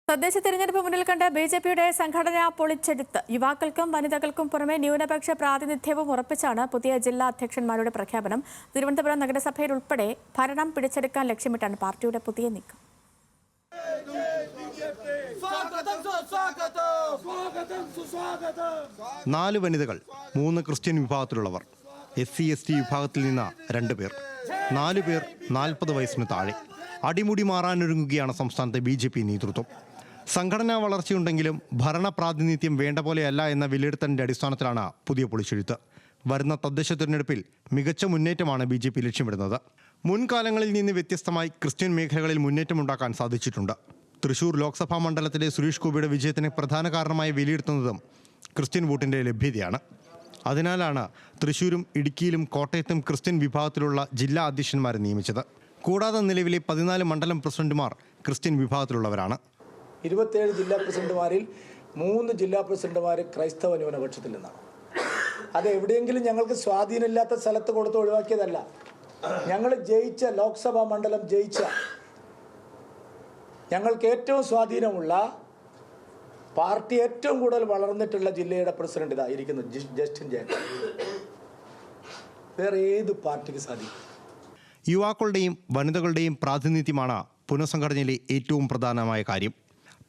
തദ്ദേശ തെരഞ്ഞെടുപ്പ് മുന്നിൽ കണ്ട് ബിജെപിയുടെ സംഘടന പൊളിച്ചെടുത്ത് യുവാക്കൾക്കും വനിതകൾക്കും പുറമെ ന്യൂനപക്ഷ പ്രാതിനിധ്യവും ഉറപ്പിച്ചാണ് പുതിയ ജില്ലാ അധ്യക്ഷന്മാരുടെ പ്രഖ്യാപനം. തിരുവനന്തപുരം നഗരസഭയിൽ ഉൾപ്പെടെ ഭരണം പിടിച്ചെടുക്കാൻ ലക്ഷ്യമിട്ടാണ് പാർട്ടിയുടെ പുതിയ നീക്കം. നാല് വനിതകൾ, 3 ക്രിസ്ത്യൻ വിഭാഗത്തിലുള്ളവർ, SC/ST വിഭാഗത്തിൽ നിന്ന് 2 പേർ, 4 പേർ 40 വയസ്സിന് താഴെ. അടിമുടി മാറാനൊരുങ്ങുകയാണ് സംസ്ഥാനത്തെ BJP നേതൃത്വം. സംഘടനാ വളർച്ചയുണ്ടെങ്കിലും ഭരണ പ്രാതിനിധ്യം വേണ്ട പോലെയല്ല എന്ന വിലയിരുത്തലിന്റെ അടിസ്ഥാനത്തിലാണ് പുതിയ പൊളിച്ചെഴുത്ത്. വരുന്ന തദ്ദേശ തിരഞ്ഞെടുപ്പിൽ മികച്ച മുന്നേറ്റമാണ് BJP ലക്ഷ്യമിടുന്നത്. മുൻകാലങ്ങളിൽ നിന്ന് വ്യത്യസ്തമായി ക്രിസ്ത്യൻ മേഖലകളിൽ മുന്നേറ്റമുണ്ടാക്കാൻ സാധിച്ചിട്ടുണ്ട്. തൃശൂർ ലോക്സഭാ മണ്ഡലത്തിലെ സുരേഷ് ഗോപിയുടെ വിജയത്തിന് പ്രധാന കാരണമായി വിലയിരുത്തുന്നതും ക്രിസ്ത്യൻ വോട്ടിന്റെ ലഭ്യതയാണ്. അതിനാലാണ് തൃശൂരും ഇടുക്കിയിലും കോട്ടയത്തും ക്രിസ്ത്യൻ വിഭാഗത്തിലുള്ള ജില്ലാ അധ്യക്ഷന്മാരെ നിയമിച്ചത്. കൂടാതെ നിലവിലെ 14 മണ്ഡലം പ്രസിഡന്റുമാർ ക്രിസ്ത്യൻ വിഭാഗത്തിലുള്ളവരാണ്. 27 ജില്ലാ പ്രസിഡന്റുമാരിൽ 3 ജില്ലാ പ്രസിഡന്റുമാർ ക്രൈസ്തവ ന്യൂനപക്ഷത്തിൽ നിന്നാണ്. അത് എവിടെയെങ്കിലും ഞങ്ങൾക്ക് സ്വാധീനമില്ലാത്ത സ്ഥലത്ത് കൊടുത്ത് ഒഴിവാക്കിയതല്ല. ഞങ്ങൾ ജയിച്ച ലോക്സഭാ മണ്ഡലം ജയിച്ച ഞങ്ങൾക്ക് ഏറ്റവും സ്വാധീനമുള്ള പാർട്ടി ഏറ്റവും കൂടുതൽ വളർന്നിട്ടുള്ള ജില്ലയുടെ പ്രസിഡന്റ് ഇതായിരിക്കുന്നു ജസ്റ്റിൻ ജേക്കബ്. വേറെ ഏത് പാർട്ടിക്ക് സാധിക്കും? യുവാക്കളുടെയും വനിതകളുടെയും പ്രാതിനിധ്യമാണ് പുനഃസംഘടനയിലെ ഏറ്റവും പ്രധാനമായ കാര്യം.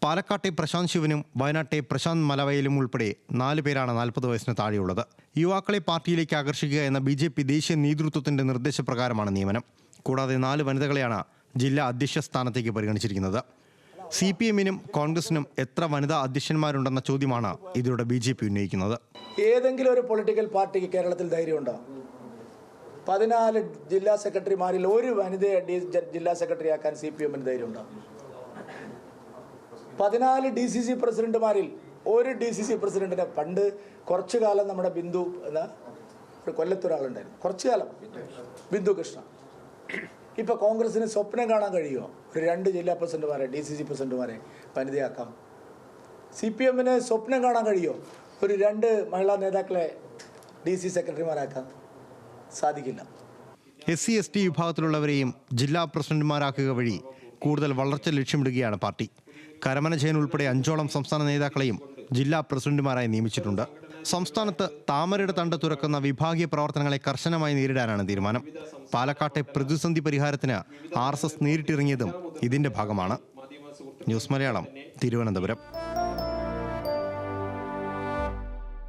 പാലക്കാട്ടെ പ്രശാന്ത് ശിവനും വയനാട്ടെ പ്രശാന്ത് മലവയലും ഉൾപ്പെടെ 4 പേരാണ് 40 വയസ്സിന് താഴെയുള്ളത്. യുവാക്കളെ പാർട്ടിയിലേക്ക് ആകർഷിക്കുക എന്ന BJP ദേശീയ നേതൃത്വത്തിന്റെ നിർദ്ദേശപ്രകാരമാണ് നിയമനം. കൂടാതെ 4 വനിതകളെയാണ് ജില്ലാ അധ്യക്ഷ സ്ഥാനത്തേക്ക് പരിഗണിച്ചിരിക്കുന്നത്. CPM-നും കോൺഗ്രസിനും എത്ര വനിതാ അധ്യക്ഷന്മാരുണ്ടെന്ന ചോദ്യമാണ് ഇതിലൂടെ BJP ഉന്നയിക്കുന്നത്. ഏതെങ്കിലും ഒരു പൊളിറ്റിക്കൽ പാർട്ടിക്ക് കേരളത്തിൽ ധൈര്യമുണ്ടോ? 14 ജില്ലാ സെക്രട്ടറിമാരിൽ ഒരു വനിതയെ ജില്ലാ സെക്രട്ടറി ആക്കാൻ CPM-ന് ധൈര്യമുണ്ടോ? 14 DCC പ്രസിഡന്റുമാരിൽ ഒരു DCC പ്രസിഡന്റിനെ പണ്ട് കുറച്ചു കാലം നമ്മുടെ ബിന്ദു എന്ന ഒരു കൊല്ലത്തൊരാളുണ്ടായിരുന്നു, കുറച്ചു കാലം ബിന്ദു കൃഷ്ണ. ഇപ്പൊ കോൺഗ്രസിന് സ്വപ്നം കാണാൻ കഴിയുമോ ഒരു 2 ജില്ലാ പ്രസിഡന്റുമാരെ DCC പ്രസിഡന്റുമാരെ വനിതയാക്കാം? CPM-ന് സ്വപ്നം കാണാൻ കഴിയുമോ ഒരു 2 മഹിളാ നേതാക്കളെ DC സെക്രട്ടറിമാരാക്കാൻ? സാധിക്കില്ല. SC/ST വിഭാഗത്തിലുള്ളവരെയും ജില്ലാ പ്രസിഡന്റുമാരാക്കുക വഴി കൂടുതൽ വളർച്ച ലക്ഷ്യമിടുകയാണ് പാർട്ടി. കരമന ജയൻ ഉൾപ്പെടെ 5ഓളം സംസ്ഥാന നേതാക്കളെയും ജില്ലാ പ്രസിഡന്റുമാരായി നിയമിച്ചിട്ടുണ്ട്. സംസ്ഥാനത്ത് താമരയുടെ തണ്ട് തുറക്കുന്ന വിഭാഗീയ പ്രവർത്തനങ്ങളെ കർശനമായി നേരിടാനാണ് തീരുമാനം. പാലക്കാട്ടെ പ്രതിസന്ധി പരിഹാരത്തിന് RSS നേരിട്ടിറങ്ങിയതും ഇതിന്റെ ഭാഗമാണ്. ന്യൂസ് മലയാളം, തിരുവനന്തപുരം.